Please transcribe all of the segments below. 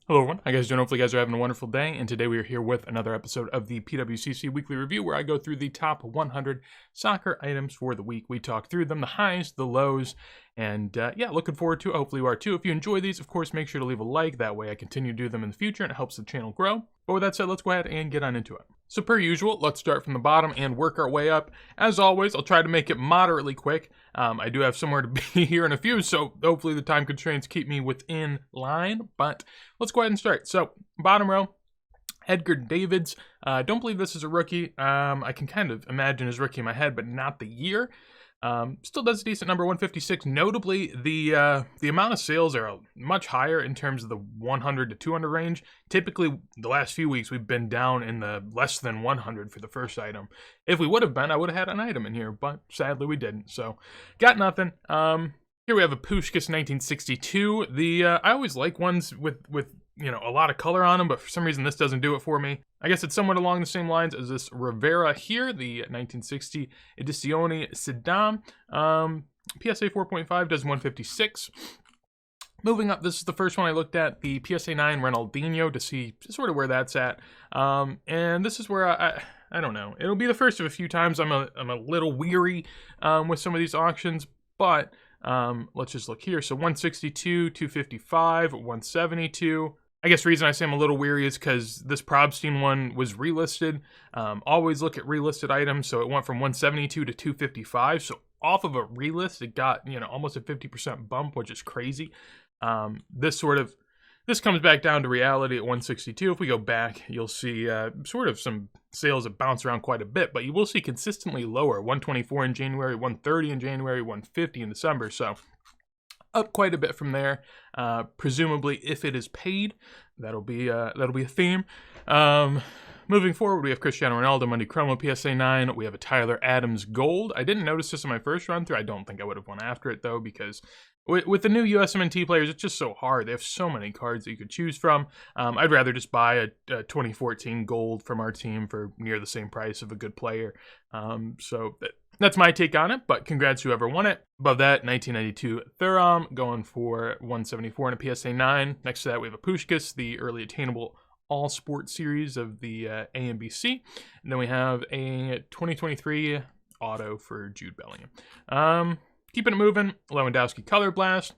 Hello everyone, how you guys doing? Hopefully you guys are having a wonderful day, and today we are here with another episode of the PWCC Weekly Review, where I go through the top 100 soccer items for the week. We talk through them, the highs, the lows, and yeah, looking forward to it. Hopefully you are too. If you enjoy these, of course, make sure to leave a like. That way I continue to do them in the future, and it helps the channel grow. But with that said, let's go ahead and get on into it. So per usual, let's start from the bottom and work our way up. As always, I'll try to make it moderately quick. I do have somewhere to be here in a few, so hopefully the time constraints keep me within line, but let's go ahead and start. So bottom row, Edgar Davids. Don't believe this is a rookie. I can kind of imagine his rookie in my head, but not the year. Still does a decent number, 156. Notably, the amount of sales are much higher in terms of the 100 to 200 range. Typically, the last few weeks, we've been down in the less than 100 for the first item. If we would have been, I would have had an item in here, but sadly we didn't. So, got nothing. Here we have a Puskás 1962. I always like ones with a lot of color on them, but for some reason this doesn't do it for me. I guess it's somewhat along the same lines as this Rivera here, the 1960 Edizione Sedam. PSA 4.5 does 156. Moving up, this is the first one I looked at, the PSA 9 Ronaldinho, to see sort of where that's at. And this is where I don't know. It'll be the first of a few times I'm a little weary with some of these auctions, but let's just look here. So 162, 255, 172. I guess the reason I say I'm a little weary is because this Probstein one was relisted. Always look at relisted items, so it went from 172 to 255. So off of a relist, it got almost a 50% bump, which is crazy. This comes back down to reality at 162. If we go back, you'll see sort of some sales that bounce around quite a bit, but you will see consistently lower. 124 in January, 130 in January, 150 in December. So up quite a bit from there. Presumably, if it is paid, that'll be a theme. Moving forward, we have Cristiano Ronaldo Monday Chromo PSA 9. We have a Tyler Adams Gold. I didn't notice this in my first run through. I don't think I would have won after it though, because with the new USMNT players, it's just so hard. They have so many cards that you could choose from. I'd rather just buy a 2014 Gold from our team for near the same price of a good player. That's my take on it, but congrats to whoever won it. Above that, 1992 Thuram going for 174 in a PSA 9. Next to that, we have a Puskás, the early attainable all sport series of the A and B C. And then we have a 2023 auto for Jude Bellingham. Keeping it moving, Lewandowski Color Blast.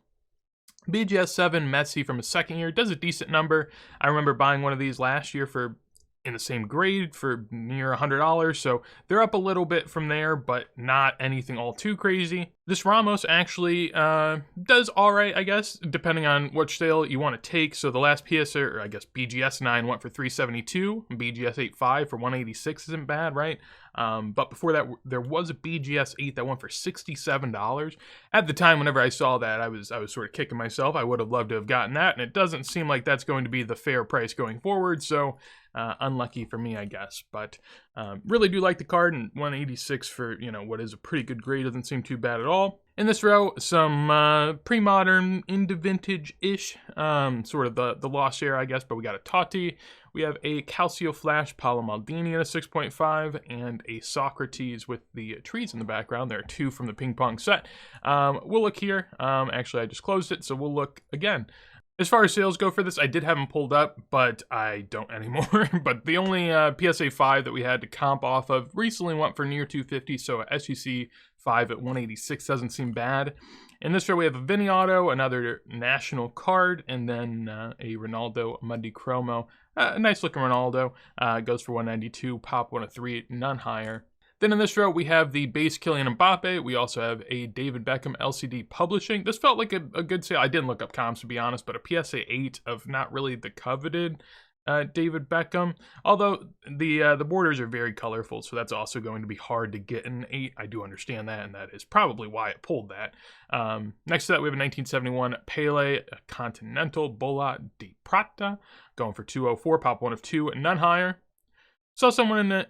BGS 7 Messi from his second year does a decent number. I remember buying one of these last year in the same grade for near $100, so they're up a little bit from there, but not anything all too crazy. This Ramos actually does all right, I guess, depending on which sale you want to take. So the last PSA, or I guess BGS 9 went for 372, and BGS 8.5 for 186 isn't bad, right? But before that, there was a BGS 8 that went for $67. At the time, whenever I saw that, I was sort of kicking myself. I would have loved to have gotten that, and it doesn't seem like that's going to be the fair price going forward, so unlucky for me, I guess. But really do like the card, and 186 for, what is a pretty good grade doesn't seem too bad at all. In this row, some pre-modern into vintage-ish, sort of the lost era, I guess, but we got a Totti. We have a Calcio Flash Paolo Maldini at a 6.5, and a Socrates with the trees in the background. There are two from the ping pong set. We'll look here. Actually, I just closed it, so we'll look again. As far as sales go for this, I did have them pulled up, but I don't anymore. But the only PSA 5 that we had to comp off of recently went for near 250, so SGC 5 at 186 doesn't seem bad. In this row, we have a Vinny Auto, another national card, and then a Ronaldo Monday Chromo. A nice looking Ronaldo. Goes for 192, pop 103, none higher. Then in this row, we have the base Kylian Mbappe. We also have a David Beckham LCD Publishing. This felt like a good sale. I didn't look up comps, to be honest, but a PSA 8 of not really the coveted David Beckham. Although the borders are very colorful, so that's also going to be hard to get in an 8. I do understand that, and that is probably why it pulled that. Next to that, we have a 1971 Pele Continental Bola di Prata, going for 204, pop 1 of 2, none higher. Saw someone in the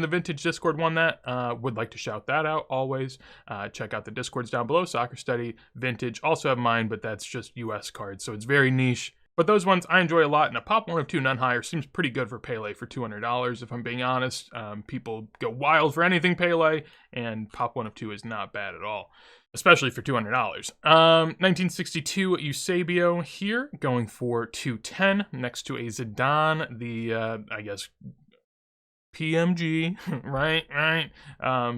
vintage Discord won that. Would like to shout that out always. Check out the Discords down below. Soccer Study, Vintage. Also have mine, but that's just US cards, so it's very niche. But those ones I enjoy a lot, and a pop 1 of 2 none higher seems pretty good for Pele for $200, if I'm being honest. People go wild for anything Pele, and pop 1 of 2 is not bad at all. especially for $200. 1962 Eusebio here, going for $210, next to a Zidane, the, I guess, PMG, right?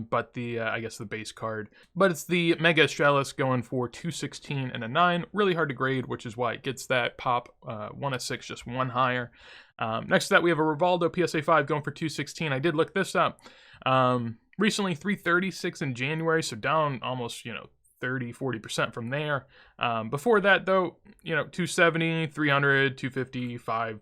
But the, I guess the base card. But it's the Mega Estrellas going for $216 and a 9. Really hard to grade, which is why it gets that pop 1 of 6, just one higher. Next to that, we have a Rivaldo PSA 5 going for $216. I did look this up. Recently, $336 in January, so down almost, 30-40% from there. Before that, though, $270, $300, $255.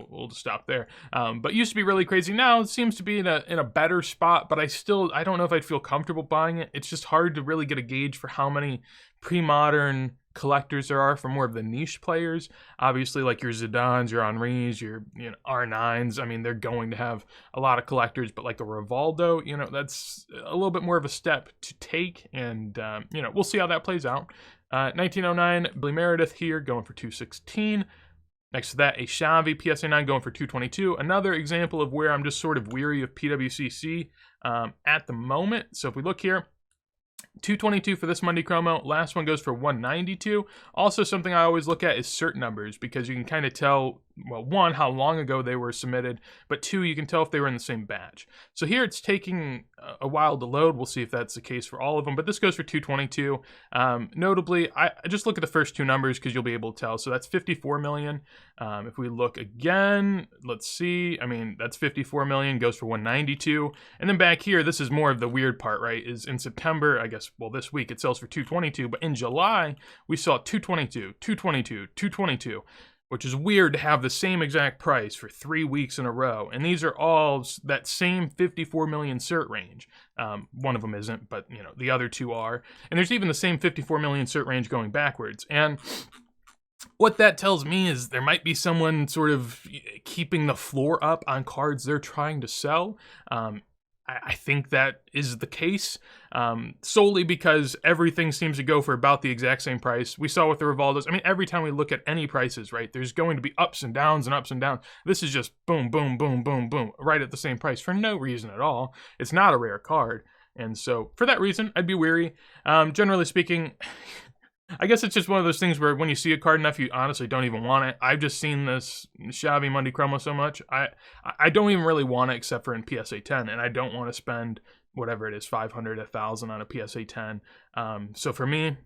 We'll just stop there. But used to be really crazy. Now it seems to be in a better spot, but I don't know if I'd feel comfortable buying it. It's just hard to really get a gauge for how many pre-modern collectors there are for more of the niche players. Obviously, like your Zidanes, your Henrys, your R9s. I mean, they're going to have a lot of collectors, but like a Rivaldo, that's a little bit more of a step to take, and we'll see how that plays out. 1909 Billy Meredith here, going for $216. Next to that, a Xavi PSA 9 going for $222. Another example of where I'm just sort of weary of PWCC at the moment. So if we look here, $222 for this Monday Chromo. Last one goes for $192. Also, something I always look at is cert numbers, because you can kind of tell, well, one, how long ago they were submitted, but two, you can tell if they were in the same batch. So here it's taking a while to load. We'll see if that's the case for all of them, but this goes for $222. Notably, I just look at the first two numbers because you'll be able to tell. So that's 54 million. If we look again, let's see. I mean, that's 54 million, goes for 192. And then back here, this is more of the weird part, right? Is in September, I guess, well, this week it sells for 222, but in July, we saw 222, 222, 222. Which is weird to have the same exact price for 3 weeks in a row. And these are all that same 54 million cert range. One of them isn't, but the other two are. And there's even the same 54 million cert range going backwards. And what that tells me is there might be someone sort of keeping the floor up on cards they're trying to sell. I think that is the case, solely because everything seems to go for about the exact same price. We saw with the Rivaldos. I mean, every time we look at any prices, right, there's going to be ups and downs and ups and downs. This is just boom, boom, boom, boom, boom, right at the same price for no reason at all. It's not a rare card. And so for that reason, I'd be weary. Generally speaking, I guess it's just one of those things where when you see a card enough, you honestly don't even want it. I've just seen this Xavi Monday Chromo so much. I don't even really want it except for in PSA 10, and I don't want to spend whatever it is, 500, 1,000 on a PSA 10. So for me,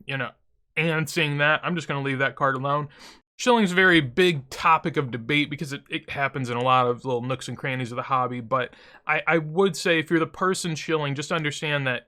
and seeing that, I'm just going to leave that card alone. Shilling's a very big topic of debate because it happens in a lot of little nooks and crannies of the hobby, but I would say if you're the person shilling, just understand that,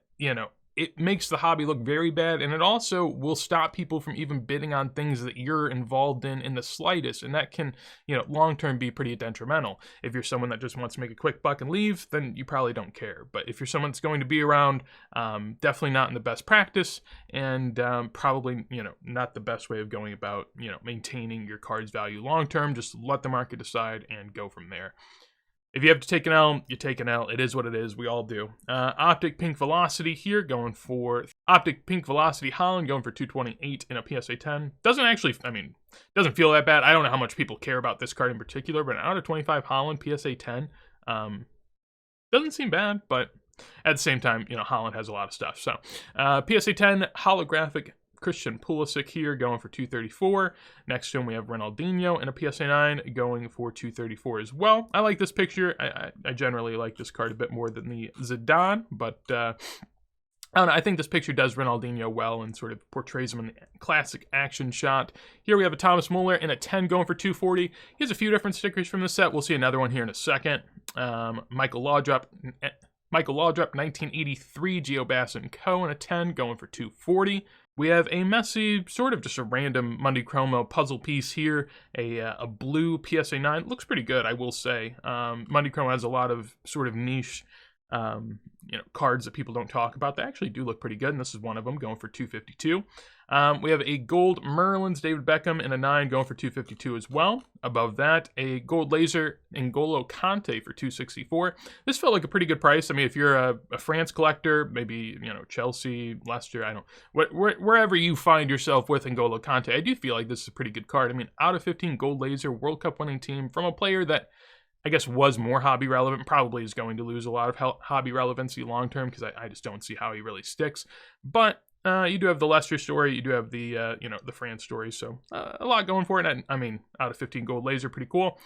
it makes the hobby look very bad, and it also will stop people from even bidding on things that you're involved in the slightest, and that can, long-term be pretty detrimental. If you're someone that just wants to make a quick buck and leave, then you probably don't care. But if you're someone that's going to be around, definitely not in the best practice, and probably, not the best way of going about, maintaining your card's value long-term. Just let the market decide and go from there. If you have to take an L, you take an L. It is what it is. We all do. Optic Pink Velocity here, going for Optic Pink Velocity Holland, going for 228 in a PSA 10. Doesn't feel that bad. I don't know how much people care about this card in particular, but an out of 25 Holland PSA 10 doesn't seem bad, but at the same time, Holland has a lot of stuff. So PSA 10 holographic Christian Pulisic here, going for 234. Next to him, we have Ronaldinho in a PSA 9 going for 234 as well. I like this picture. I generally like this card a bit more than the Zidane, but I don't know. I think this picture does Ronaldinho well and sort of portrays him in the classic action shot. Here we have a Thomas Muller in a 10 going for 240. He has a few different stickers from the set. We'll see another one here in a second. Michael Laudrup 1983 Geo Co. in a 10 going for 240. We have a Messi, sort of just a random Monday Chromo puzzle piece here, a blue PSA 9. Looks pretty good, I will say. Monday Chromo has a lot of sort of niche cards that people don't talk about. They actually do look pretty good, and this is one of them, going for 252. We have a gold Merlin's David Beckham in a 9 going for 252 as well. Above that, a gold laser N'Golo Kante for 264. This felt like a pretty good price. I mean, if you're a France collector, maybe, Chelsea, Leicester, wherever you find yourself with N'Golo Kante, I do feel like this is a pretty good card. I mean, out of 15 gold laser World Cup winning team from a player that I guess was more hobby relevant, probably is going to lose a lot of hobby relevancy long term because I just don't see how he really sticks. But you do have the Leicester story, you do have the the France story, so a lot going for it. And I mean, out of 15 gold laser, pretty cool.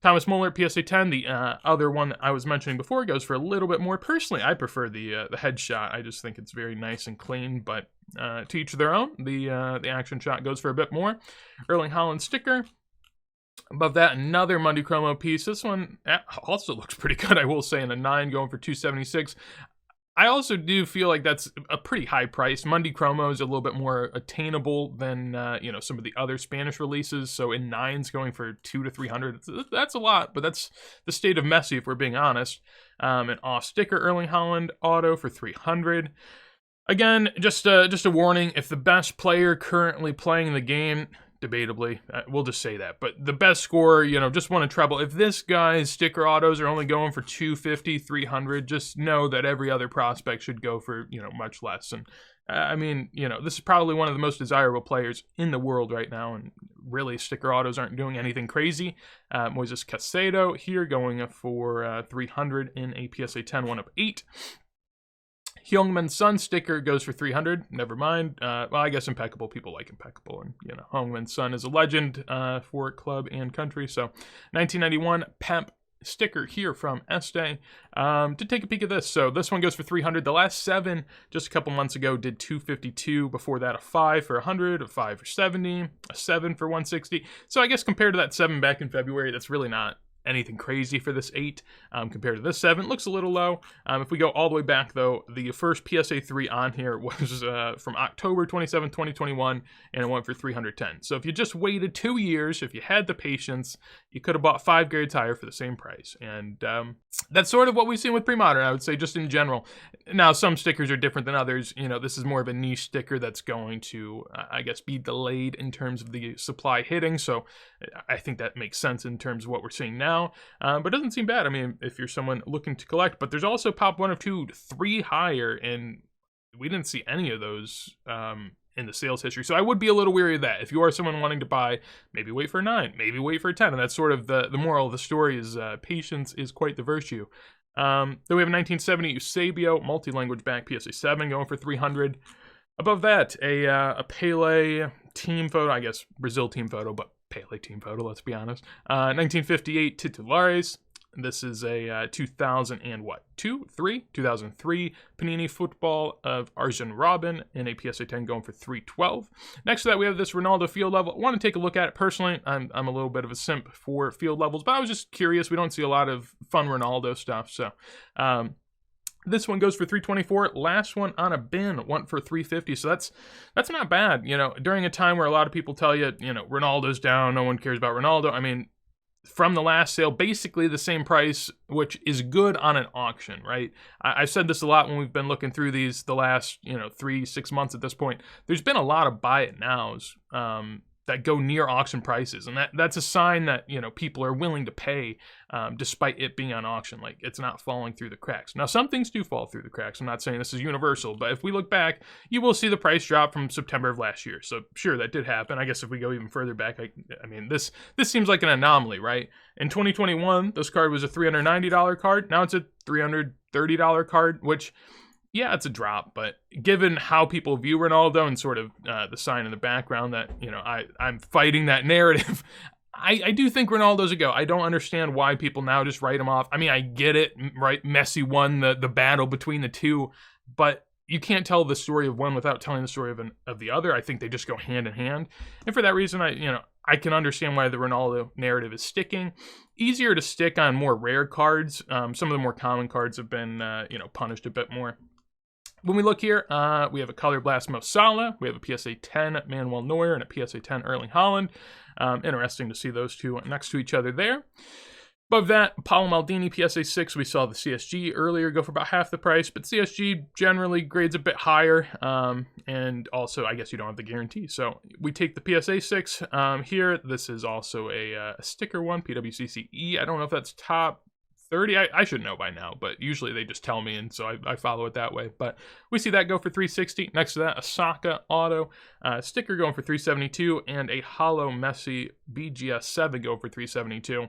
Thomas Muller, PSA 10, the other one that I was mentioning before, goes for a little bit more. Personally, I prefer the headshot. I just think it's very nice and clean, but to each their own. The action shot goes for a bit more. Erling Haaland sticker. Above that, another Mundi Chromo piece. This one also looks pretty good, I will say, in a 9 going for 276. I also do feel like that's a pretty high price. Mundi Chromo is a little bit more attainable than some of the other Spanish releases. So in 9s going for 200 to 300, that's a lot, but that's the state of Messi if we're being honest. An off sticker Erling Haaland auto for 300. Again, just a warning: if the best player currently playing the game, debatably, we'll just say that, but the best scorer, just won a treble. If this guy's sticker autos are only going for 250, 300, just know that every other prospect should go for, much less. And I mean, this is probably one of the most desirable players in the world right now, and really sticker autos aren't doing anything crazy. Moises Caicedo here going for 300 in a PSA 10 1/8. Heung-min Son sticker goes for 300. Never mind. Well, I guess impeccable. People like impeccable, and Heung-min Son is a legend for club and country. So, 1991 Pep sticker here from Este. To take a peek at this, so this one goes for 300. The last 7 just a couple months ago did 252. Before that, a 5 for 100, a 5 for 70, a 7 for 160. So I guess compared to that 7 back in February, that's really not anything crazy for this 8 compared to this 7. Looks a little low. If we go all the way back, though, the first PSA 3 on here was from October 27, 2021, and it went for 310. So if you just waited 2 years, if you had the patience, you could have bought 5 grades higher for the same price. And that's sort of what we've seen with Pre-Modern, I would say, just in general. Now, some stickers are different than others. This is more of a niche sticker that's going to, I guess, be delayed in terms of the supply hitting. So I think that makes sense in terms of what we're seeing now. But it doesn't seem bad. I mean, if you're someone looking to collect, but there's also pop 1 of 2, 3 higher, and we didn't see any of those in the sales history. So I would be a little weary of that. If you are someone wanting to buy, maybe wait for a 9, maybe wait for a 10. And that's sort of the moral of the story is patience is quite the virtue. Then we have a 1970 Eusebio multi-language back PSA 7 going for 300. Above that, a Pele team photo, I guess Brazil team photo, but Pele team photo, let's be honest. 1958 Titulares. This is a 2003 Panini football of Arjen Robben in a PSA 10 going for 312. Next to that, we have this Ronaldo field level. I want to take a look at it personally. I'm a little bit of a simp for field levels, but I was just curious. We don't see a lot of fun Ronaldo stuff, so this one goes for 324. Last one on a bin went for 350. So that's not bad. During a time where a lot of people tell you, Ronaldo's down, no one cares about Ronaldo. I mean, from the last sale, basically the same price, which is good on an auction, right? I've said this a lot when we've been looking through these the last, 3-6 months at this point. There's been a lot of buy it nows that go near auction prices, and that's a sign that people are willing to pay despite it being on auction. Like, it's not falling through the cracks. Now, some things do fall through the cracks. I'm not saying this is universal, but if we look back, you will see the price drop from September of last year. So sure, that did happen. I guess if we go even further back, I mean, this seems like an anomaly, right? In 2021, this card was a $390 card. Now it's a $330 card, which, yeah, it's a drop, but given how people view Ronaldo and sort of the sign in the background that, I'm fighting that narrative, I do think Ronaldo's a go. I don't understand why people now just write him off. I mean, I get it, right? Messi won the battle between the two, but you can't tell the story of one without telling the story of the other. I think they just go hand in hand. And for that reason, I can understand why the Ronaldo narrative is sticking. Easier to stick on more rare cards. Some of the more common cards have been, punished a bit more. When we look here, we have a Color Blast Mo Salah, we have a PSA 10 Manuel Neuer, and a PSA 10 Erling Haaland. Interesting to see those two next to each other there. Above that, Paolo Maldini PSA 6, we saw the CSG earlier go for about half the price, but CSG generally grades a bit higher, and also I guess you don't have the guarantee. So we take the PSA 6 here. This is also a sticker one, PWCCE. I don't know if that's top 30. I should know by now, but usually they just tell me, and so I follow it that way. But we see that go for 360. Next to that, a Saka auto sticker going for 372, and a Hollow Messi BGS 7 go for 372.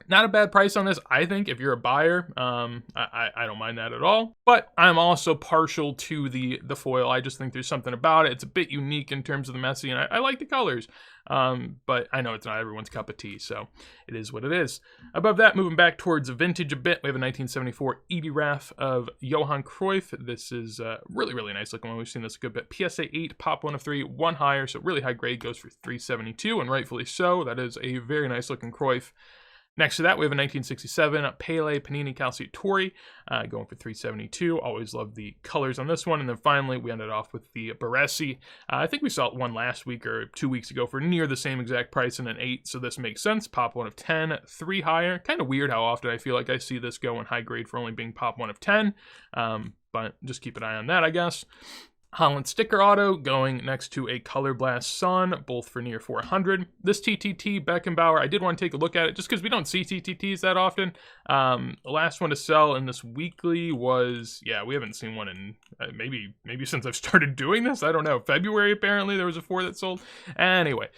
Not a bad price on this, I think, if you're a buyer. I don't mind that at all. But I'm also partial to the foil. I just think there's something about it. It's a bit unique in terms of the Messi, and I like the colors. But I know it's not everyone's cup of tea, so it is what it is. Above that, moving back towards vintage a bit, we have a 1974 Edie Raff of Johan Cruyff. This is really, really nice looking one. We've seen this a good bit. PSA 8, pop 1 of 3, 1 higher, so really high grade, goes for $372, and rightfully so. That is a very nice looking Cruyff. Next to that, we have a 1967 Pele Panini Calciatore, going for $372. Always love the colors on this one. And then finally, we ended off with the Baresi. I think we saw one last week or 2 weeks ago for near the same exact price in an 8, so this makes sense. Pop 1 of 10, 3 higher. Kind of weird how often I feel like I see this go in high grade for only being pop 1 of 10, but just keep an eye on that, I guess. Holland sticker auto going next to a Color Blast Sun, both for near 400. This TTT Beckenbauer, I did want to take a look at it just because we don't see TTTs that often. The last one to sell in this weekly was, yeah, we haven't seen one in maybe since I've started doing this. I don't know. February, apparently, there was a 4 that sold. Anyway,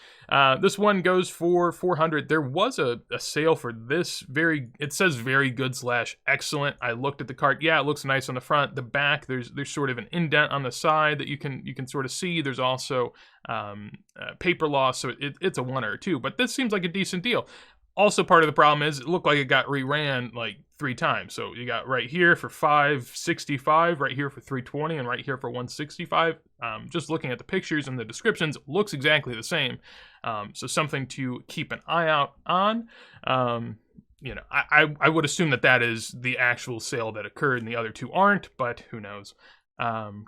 this one goes for 400. There was a sale for this it says very good / excellent. I looked at the cart. Yeah, it looks nice on the front. The back, there's sort of an indent on the side that you can sort of see. There's also paper loss, so it's a 1 or a 2, but this seems like a decent deal. Also, part of the problem is it looked like it got reran like 3 times. So you got right here for $565, right here for $320, and right here for $165. Just looking at the pictures and the descriptions, looks exactly the same. So something to keep an eye out on. You know, I would assume that is the actual sale that occurred, and the other 2 aren't, but who knows.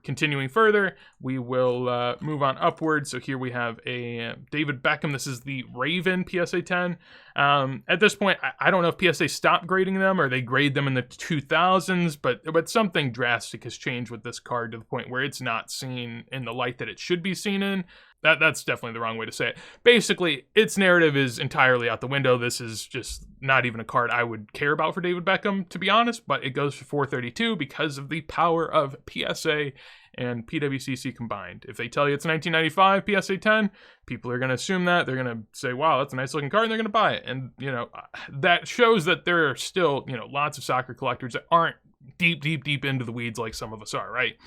Continuing further, we will move on upwards. So here we have a David Beckham. This is the Raven PSA 10. At this point, I don't know if PSA stopped grading them or they grade them in the 2000s, but something drastic has changed with this card to the point where it's not seen in the light that it should be seen in. That's definitely the wrong way to say it. Basically, its narrative is entirely out the window. This is just not even a card I would care about for David Beckham, to be honest, but it goes for $432 because of the power of PSA and PWCC combined. If they tell you it's 1995 PSA 10, people are going to assume that. They're going to say, wow, that's a nice looking card, and they're going to buy it. And, you know, that shows that there are still, you know, lots of soccer collectors that aren't deep into the weeds like some of us are, right?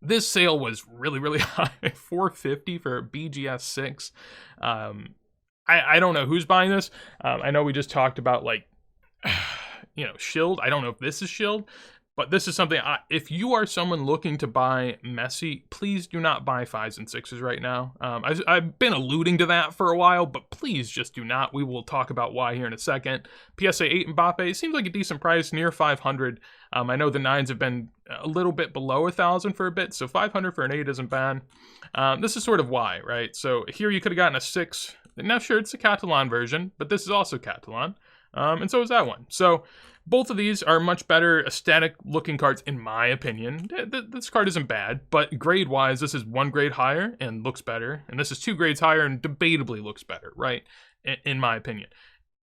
This sale was really, really high, $450 for BGS 6. I don't know who's buying this. I know we just talked about, like, you know, Shield. I don't know if this is Shield, but this is something, if you are someone looking to buy Messi, please do not buy 5s and 6s right now. I've been alluding to that for a while, but please just do not. We will talk about why here in a second. PSA 8 Mbappe seems like a decent price, near 500. I know the 9s have been a little bit below 1,000 for a bit, so 500 for an 8 isn't bad. This is sort of why, right? So here you could have gotten a 6. Now, sure, it's a Catalan version, but this is also Catalan, and so is that one. So both of these are much better aesthetic looking cards, in my opinion. This card isn't bad, but grade wise, this is 1 grade higher and looks better, and this is 2 grades higher and debatably looks better, right? In my opinion.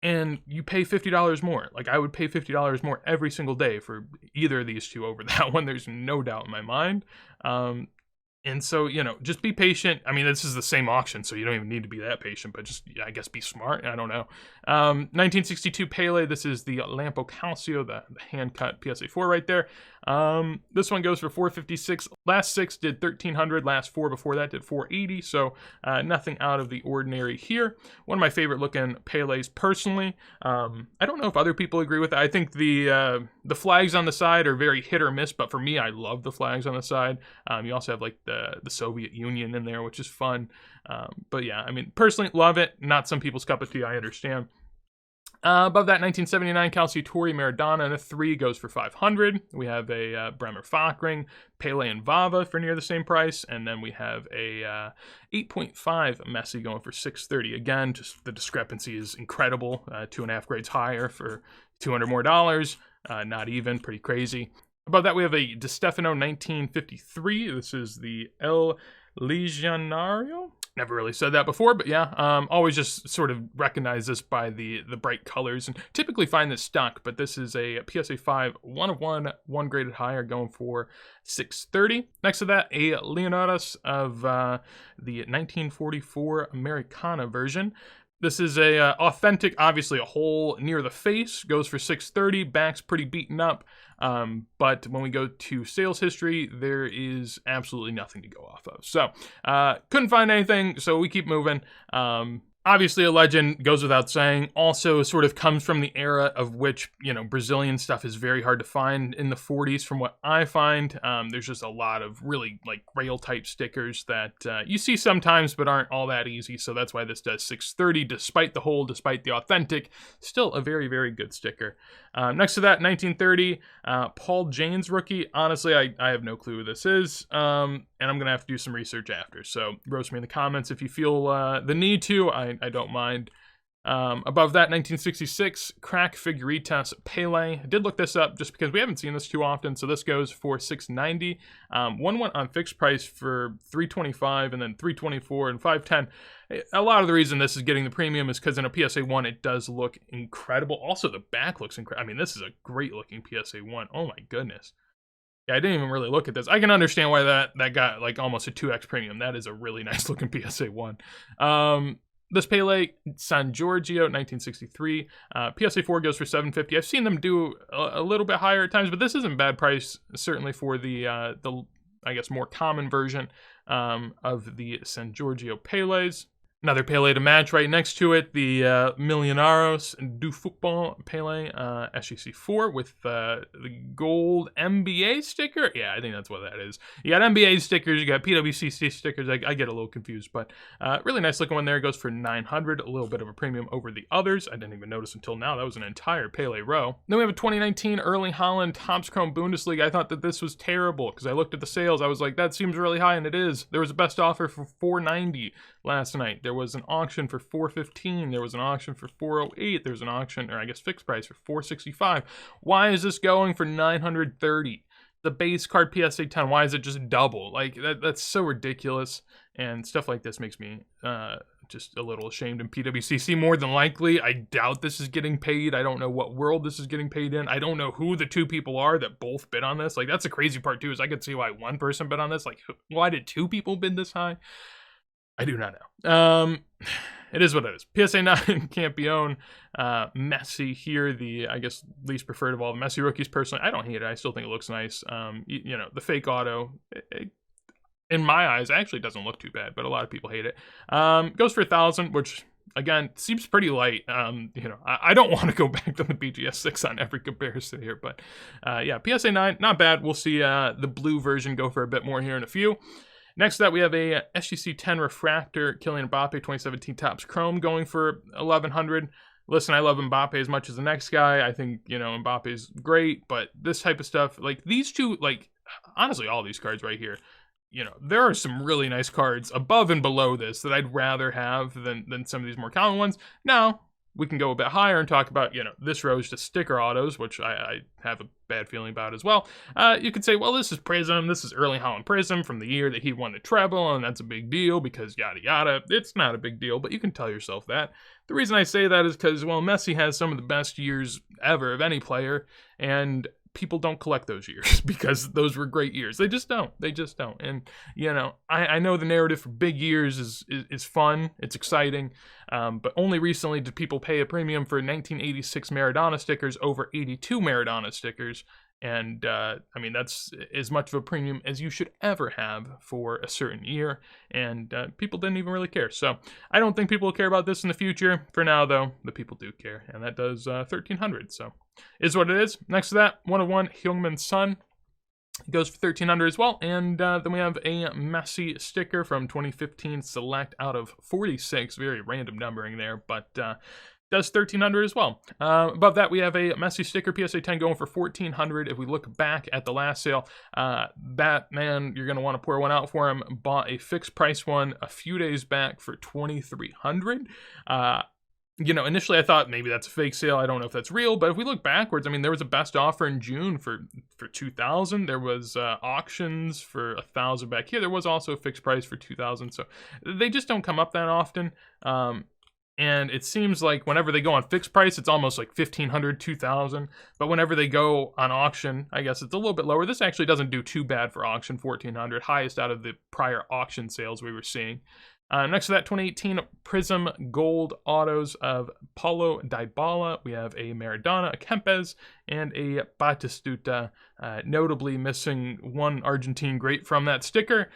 And you pay $50 more. Like, I would pay $50 more every single day for either of these 2 over that one. There's no doubt in my mind. And so, you know, just be patient. I mean, this is the same auction, so you don't even need to be that patient, but just, I guess, be smart. I don't know. 1962 Pele. This is the Lampo Calcio, the hand-cut PSA 4 right there. This one goes for $456. Last 6 did $1,300. Last 4 before that did $480. So nothing out of the ordinary here. One of my favorite looking Pele's personally. I don't know if other people agree with it. I think the flags on the side are very hit or miss, but for me, I love the flags on the side. You also have like the Soviet Union in there, which is fun. But yeah, I mean, personally, love it. Not some people's cup of tea, I understand. Above that, 1979 Calciatore Maradona in a 3 goes for $500. We have a Bremer Fachring, Pele and Vava for near the same price, and then we have a 8.5 Messi going for $630. Again, just the discrepancy is incredible. 2.5 grades higher for $200 more. Not even, pretty crazy. Above that, we have a Di Stefano 1953. This is the El Legionario. Never really said that before, but yeah, always just sort of recognize this by the bright colors and typically find this stock, but this is a PSA 5, 1 of 1, 1 graded higher, going for $630. Next to that, a Leonidas of the 1944 Americana version. This is a authentic, obviously a hole near the face, goes for $630, back's pretty beaten up, but when we go to sales history, there is absolutely nothing to go off of. So, couldn't find anything, so we keep moving. Obviously, a legend goes without saying. Also, sort of comes from the era of which, you know, Brazilian stuff is very hard to find in the 40s. From what I find, there's just a lot of really like grail type stickers that you see sometimes, but aren't all that easy. So that's why this does $630, despite the hole, despite the authentic. Still a very, very good sticker. Next to that, 1930, Paul Janes rookie. Honestly, I have no clue who this is, and I'm gonna have to do some research after. So roast me in the comments if you feel the need to. I don't mind. Above that, 1966, Crack Figuritas Pele. I did look this up just because we haven't seen this too often, so this goes for $690. One went on fixed price for $325, and then $324 and $510. A lot of the reason this is getting the premium is because in a PSA 1, it does look incredible. Also, the back looks incredible. I mean, this is a great looking PSA 1. Oh my goodness. Yeah, I didn't even really look at this. I can understand why that got like almost a 2x premium. That is a really nice looking PSA 1. This Pele, San Giorgio, 1963. PSA 4 goes for $750. I've seen them do a little bit higher at times, but this isn't bad price, certainly for the I guess, more common version of the San Giorgio Peles. Another Pele to match right next to it, the Millonarios du Football Pele SGC 4 with the gold NBA sticker. Yeah, I think that's what that is. You got NBA stickers, you got PWCC stickers. I get a little confused, but really nice looking one there. It goes for $900, a little bit of a premium over the others. I didn't even notice until now. That was an entire Pele row. Then we have a 2019 Erling Haaland Topps Chrome Bundesliga. I thought that this was terrible because I looked at the sales. I was like, that seems really high, and it is. There was a best offer for $490 last night. There was an auction for $415. There was an auction for $408. There's an auction, or I guess fixed price, for $465. Why is this going for $930? The base card PSA 10, why is it just double? Like, that's so ridiculous. And stuff like this makes me just a little ashamed in PWCC. More than likely, I doubt this is getting paid. I don't know what world this is getting paid in. I don't know who the two people are that both bid on this. Like, that's the crazy part too, is I could see why one person bid on this. Like, why did two people bid this high? I do not know. It is what it is. PSA 9 Campione. Messi here, the, I guess, least preferred of all the Messi rookies. Personally, I don't hate it. I still think it looks nice. You know, the fake auto, in my eyes, actually doesn't look too bad, but a lot of people hate it. Goes for $1,000, which, again, seems pretty light. You know, I don't want to go back to the BGS 6 on every comparison here, but yeah, PSA 9, not bad. We'll see the blue version go for a bit more here in a few. Next to that, we have a SGC 10 Refractor Kylian Mbappe 2017 Topps Chrome going for $1,100. Listen, I love Mbappe as much as the next guy. I think, you know, Mbappe's great, but this type of stuff, like these two, like honestly, all these cards right here, you know, there are some really nice cards above and below this that I'd rather have than some of these more common ones. Now, we can go a bit higher and talk about, you know, this row is just sticker autos, which I have a bad feeling about as well. You could say, well, this is Prism. This is Erling Haaland Prism from the year that he won the treble, and that's a big deal because yada yada. It's not a big deal, but you can tell yourself that. The reason I say that is because, well, Messi has some of the best years ever of any player, and people don't collect those years because those were great years. They just don't. They just don't. And, you know, I know the narrative for big years is fun. It's exciting. But only recently did people pay a premium for 1986 Maradona stickers over 82 Maradona stickers. And, I mean, that's as much of a premium as you should ever have for a certain year. And people didn't even really care. So I don't think people will care about this in the future. For now, though, the people do care. And that does $1,300. So is what it is. Next to that, 101 Heung-min Son. It goes for $1,300 as well. And then we have a Messi sticker from 2015 Select out of 46. Very random numbering there, but does $1,300 as well. Above that, we have a Messi sticker PSA 10 going for $1,400. If we look back at the last sale, that man, you're going to want to pour one out for him, bought a fixed price one a few days back for $2,300. You know, initially I thought maybe that's a fake sale. I don't know if that's real, but if we look backwards, I mean, there was a best offer in June for $2,000. There was auctions for $1,000 back here. There was also a fixed price for $2,000. So they just don't come up that often. And it seems like whenever they go on fixed price, it's almost like $1,500, $2,000. But whenever they go on auction, I guess it's a little bit lower. This actually doesn't do too bad for auction, $1,400, highest out of the prior auction sales we were seeing. Next to that, 2018 Prism Gold Autos of Paulo Dybala. We have a Maradona, a Kempes, and a Batistuta, notably missing one Argentine great from that sticker.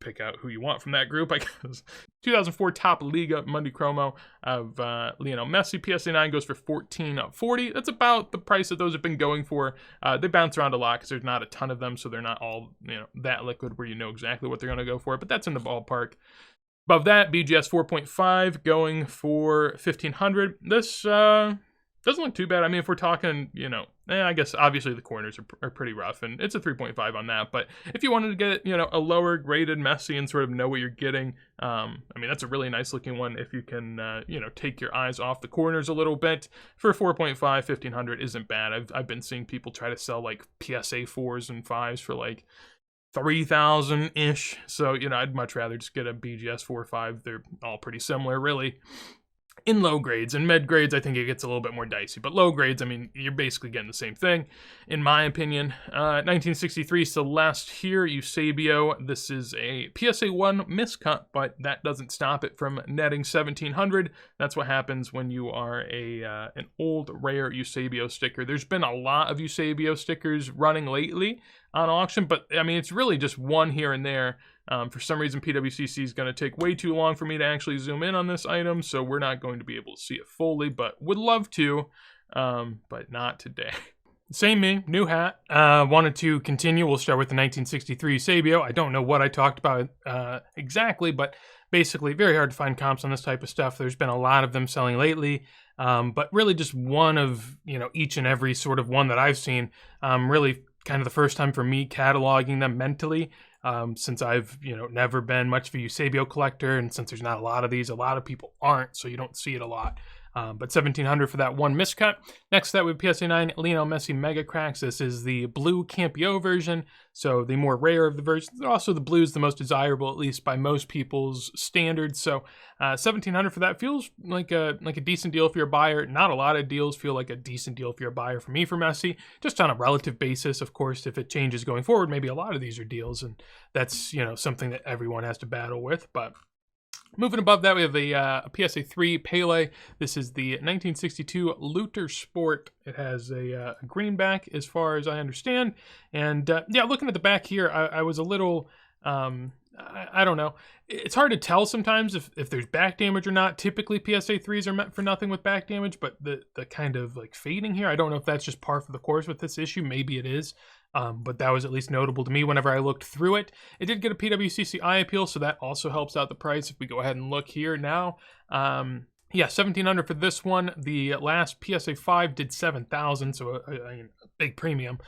Pick out who you want from that group, I guess. 2004 Top Liga Monday Chromo of Lionel Messi. PSA 9 goes for $14.40. That's about the price that those have been going for. They bounce around a lot because there's not a ton of them, so they're not all that liquid where you know exactly what they're going to go for, but that's in the ballpark. Above that, BGS 4.5 going for $1,500. This doesn't look too bad. I mean, if we're talking, I guess obviously the corners are pretty rough, and it's a 3.5 on that. But if you wanted to get, a lower graded Messi and sort of know what you're getting, that's a really nice looking one. If you can, take your eyes off the corners a little bit, for 4.5, $1,500 isn't bad. I've been seeing people try to sell like PSA 4s and 5s for like 3,000-ish. So, I'd much rather just get a BGS 4 or 5. They're all pretty similar, really. In low grades. In med grades, I think it gets a little bit more dicey. But low grades, you're basically getting the same thing, in my opinion. 1963 Celeste here, Eusebio. This is a PSA 1 miscut, but that doesn't stop it from netting $1,700. That's what happens when you are an old, rare Eusebio sticker. There's been a lot of Eusebio stickers running lately on auction, but, it's really just one here and there. For some reason, PWCC is going to take way too long for me to actually zoom in on this item, so we're not going to be able to see it fully, but would love to, but not today. Same me, new hat. Wanted to continue. We'll start with the 1963 Eusebio. I don't know what I talked about exactly, but basically very hard to find comps on this type of stuff. There's been a lot of them selling lately, but really just one of, each and every sort of one that I've seen. Really kind of the first time for me cataloging them mentally. Since I've, never been much of a Eusebio collector, and since there's not a lot of these, a lot of people aren't, so you don't see it a lot. But $1,700 for that one miscut. Next to that, we have PSA 9 Lionel Messi Mega Cracks. This is the blue Campio version, so the more rare of the versions. Also, the blue is the most desirable, at least by most people's standards. So $1,700 for that feels like a decent deal if you're a buyer. Not a lot of deals feel like a decent deal if you're a buyer for me for Messi, just on a relative basis. Of course, if it changes going forward, maybe a lot of these are deals, and that's something that everyone has to battle with, but. Moving above that, we have a PSA 3 Pele. This is the 1962 Luther Sport. It has a green back, as far as I understand. And looking at the back here, I was a little, I don't know. It's hard to tell sometimes if there's back damage or not. Typically, PSA 3s are meant for nothing with back damage, but the kind of like fading here, I don't know if that's just par for the course with this issue. Maybe it is. But that was at least notable to me whenever I looked through it. It did get a PWCC eye appeal, so that also helps out the price. If we go ahead and look here now, $1,700 for this one. The last PSA 5 did $7,000, so a big premium.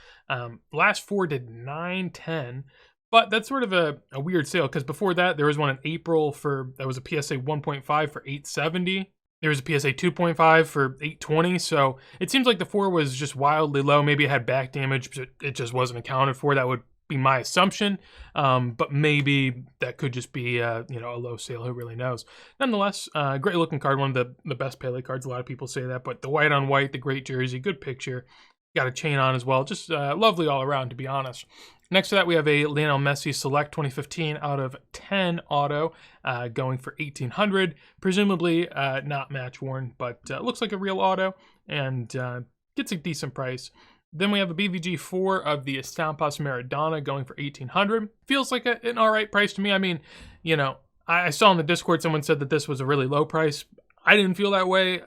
Last 4 did $910. But that's sort of a weird sale, because before that, there was one in April that was a PSA 1.5 for $870. There was a PSA 2.5 for $820, so it seems like the 4 was just wildly low. Maybe it had back damage, but it just wasn't accounted for. That would be my assumption, but maybe that could just be a low sale. Who really knows? Nonetheless, great looking card, one of the best Pele cards. A lot of people say that, but the white on white, the great jersey, good picture. Got a chain on as well. Just lovely all around, to be honest. Next to that, we have a Lionel Messi Select 2015 out of 10 auto, going for $1,800. Presumably not match worn, but looks like a real auto, and gets a decent price. Then we have a BVG 4 of the Estampas Maradona going for $1,800. Feels like an all right price to me. I saw in the Discord someone said that this was a really low price. I didn't feel that way.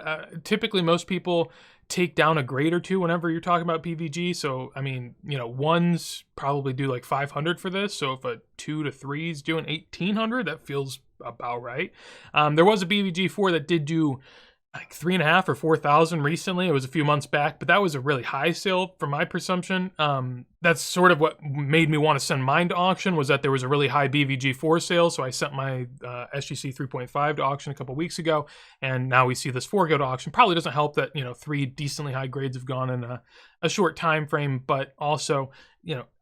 Typically, most people take down a grade or two whenever you're talking about PVG. So, ones probably do like $500 for this. So if a 2 to 3 is doing $1,800, that feels about right. There was a BVG 4 that did do like 3,500 or 4,000 recently. It was a few months back, but that was a really high sale for my presumption. That's sort of what made me want to send mine to auction, was that there was a really high BVG 4 sale. So I sent my SGC 3.5 to auction a couple weeks ago, and now we see this 4 go to auction. Probably doesn't help that 3 decently high grades have gone in a short time frame, but also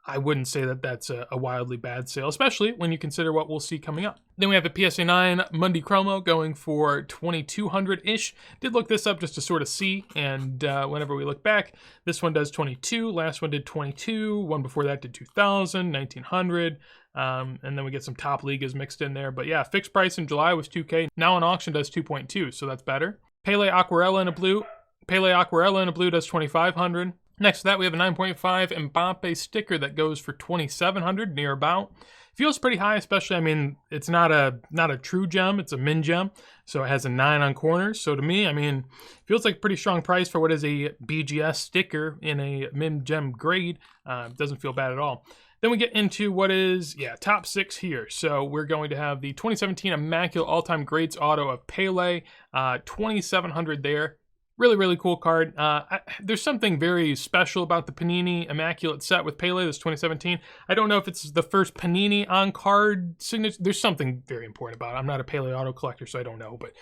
I wouldn't say that that's a wildly bad sale, especially when you consider what we'll see coming up. Then we have a PSA 9 Mundi Chromo going for 2,200-ish. Did look this up just to sort of see, and whenever we look back, this one does 22, last one did 22, one before that did 2,000, 1,900, and then we get some top ligas mixed in there. But yeah, fixed price in July was 2K. Now on auction does 2.2, so that's better. Pele Aquarella in a blue. Pele Aquarella in a blue does 2,500. Next to that, we have a 9.5 Mbappe sticker that goes for 2,700, near about. Feels pretty high, especially, I mean, it's not a true gem, it's a min gem, so it has a 9 on corners. So to me, I mean, feels like a pretty strong price for what is a BGS sticker in a min gem grade. Doesn't feel bad at all. Then we get into what is, top 6 here. So we're going to have the 2017 Immaculate All-Time Greats Auto of Pele, 2,700 there. Really, really cool card. There's something very special about the Panini Immaculate set with Pele, this 2017. I don't know if it's the first Panini on-card signature. There's something very important about it. I'm not a Pele auto collector, so I don't know. But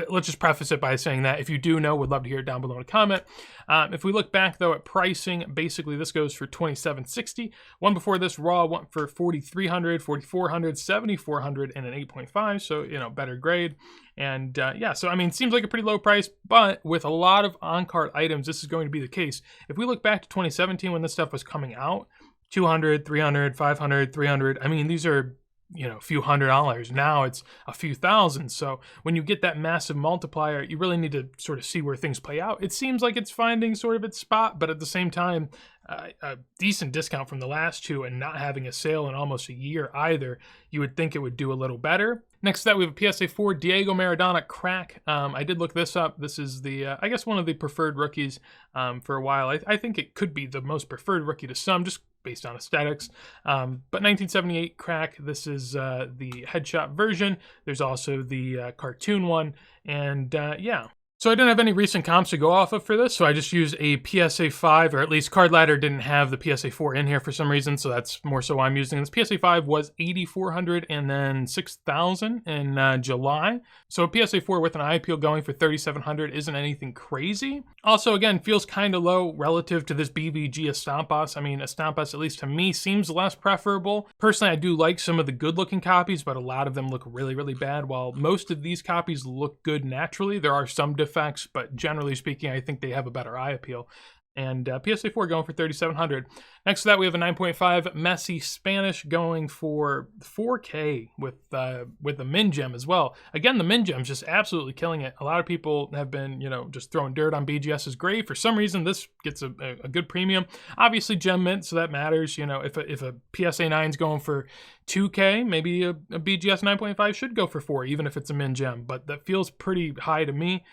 let's just preface it by saying that if you do know, would love to hear it down below in a comment. If we look back, though, at pricing, basically this goes for $2,760. One before this, Raw, went for $4,300, $4,400, $7,400, and an 8.5, so, better grade. And so I mean, seems like a pretty low price, but with a lot of on-card items, this is going to be the case. If we look back to 2017 when this stuff was coming out, 200, 300, 500, 300, I mean, these are, a few $100s. Now it's a few thousand. So when you get that massive multiplier, you really need to sort of see where things play out. It seems like it's finding sort of its spot, but at the same time, a decent discount from the last two and not having a sale in almost a year either, you would think it would do a little better. Next to that, we have a PSA 4 Diego Maradona crack. I did look this up. This is the, I guess, one of the preferred rookies for a while. I think it could be the most preferred rookie to some, just based on aesthetics. But 1978 crack, this is the headshot version. There's also the cartoon one. And So I didn't have any recent comps to go off of for this, so I just used a PSA 5, or at least Card Ladder didn't have the PSA 4 in here for some reason, so that's more so why I'm using this. PSA 5 was 8,400 and then 6,000 in July. So a PSA 4 with an eye appeal going for 3,700 isn't anything crazy. Also, again, feels kind of low relative to this BVG Estampas. I mean, Estampas, at least to me, seems less preferable. Personally, I do like some of the good-looking copies, but a lot of them look really, really bad. While most of these copies look good naturally, there are some defects, but generally speaking, I think they have a better eye appeal. And PSA 4 going for 3,700. Next to that, we have a 9.5 Messi Spanish going for 4K with the Min Gem as well. Again, the Min Gem's just absolutely killing it. A lot of people have been, just throwing dirt on BGS's grade. For some reason, this gets a good premium. Obviously, Gem Mint, so that matters. If a PSA 9's going for 2K, maybe a BGS 9.5 should go for 4, even if it's a Min Gem. But that feels pretty high to me.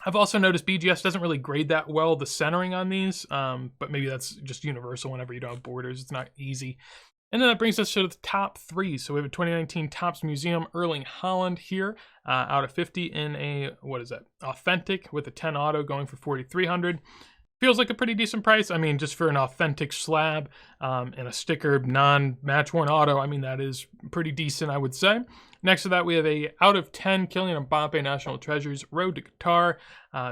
I've also noticed BGS doesn't really grade that well, the centering on these, but maybe that's just universal whenever you don't have borders. It's not easy. And then that brings us to the top 3. So we have a 2019 Topps Museum Erling Haaland here, out of 50 in a, authentic with a 10 auto going for 4,300. Feels like a pretty decent price. I mean, just for an authentic slab and a sticker non-match worn auto, I mean, that is pretty decent, I would say. Next to that, we have a out of 10 Kylian Mbappe National Treasures Road to Qatar.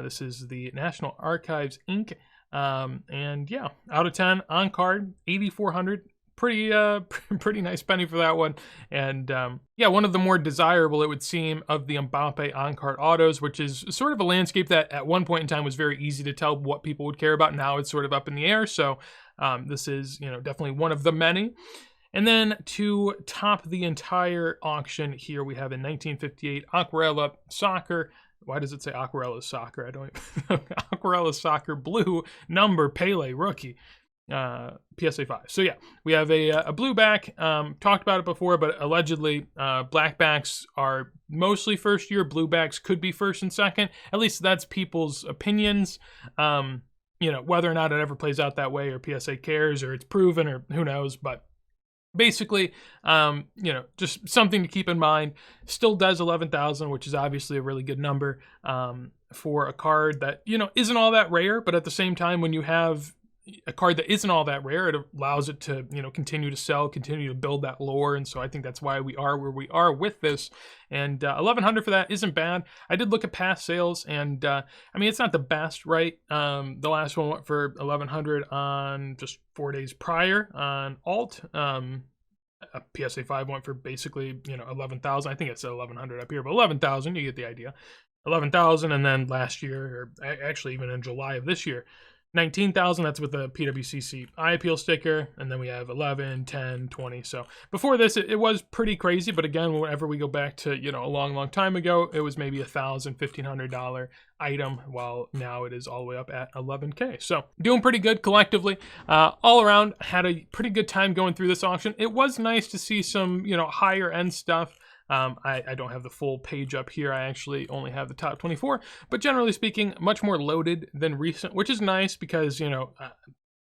This is the National Archives Inc. And yeah, out of 10 on card, 8,400. Pretty nice penny for that one. And one of the more desirable, it would seem, of the Mbappe on-card autos, which is sort of a landscape that at one point in time was very easy to tell what people would care about. Now it's sort of up in the air. So this is, definitely one of the many. And then to top the entire auction here, we have a 1958 Aquarella Soccer. Why does it say Aquarella Soccer? I don't even Aquarella Soccer Blue number Pele rookie. PSA 5. So yeah, we have a blue back. Talked about it before, but allegedly black backs are mostly first year. Blue backs could be first and second. At least that's people's opinions. Whether or not it ever plays out that way, or PSA cares, or it's proven, or who knows. But basically, just something to keep in mind. Still does 11,000, which is obviously a really good number for a card that isn't all that rare. But at the same time, when you have a card that isn't all that rare. It allows it to, continue to sell, continue to build that lore, and so I think that's why we are where we are with this. And 1,100 for that isn't bad. I did look at past sales, and it's not the best, right? The last one went for 1,100 on just 4 days prior on alt. A PSA 5 went for basically 11,000. I think it said 1,100 up here, but 11,000. You get the idea. 11,000, and then last year, or actually even in July of this year, 19,000. That's with the PWCC eye appeal sticker, and then we have 11, 10, 20. So before this, it was pretty crazy. But again, whenever we go back to a long time ago, it was maybe $1,000, $1,500 item, while now it is all the way up at 11K. So doing pretty good collectively. All around, had a pretty good time going through this auction. It was nice to see some higher end stuff. I don't have the full page up here. I actually only have the top 24, but generally speaking, much more loaded than recent, which is nice because,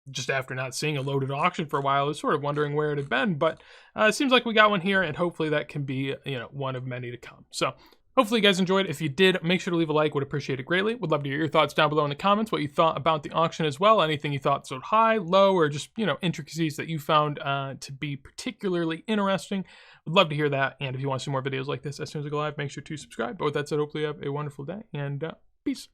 just after not seeing a loaded auction for a while, I was sort of wondering where it had been, but it seems like we got one here, and hopefully that can be, one of many to come. So hopefully you guys enjoyed. If you did, make sure to leave a like. Would appreciate it greatly. Would love to hear your thoughts down below in the comments, what you thought about the auction as well. Anything you thought so high, low, or just, intricacies that you found to be particularly interesting. Would love to hear that. And if you want to see more videos like this as soon as I go live, make sure to subscribe. But with that said, hopefully you have a wonderful day, and peace.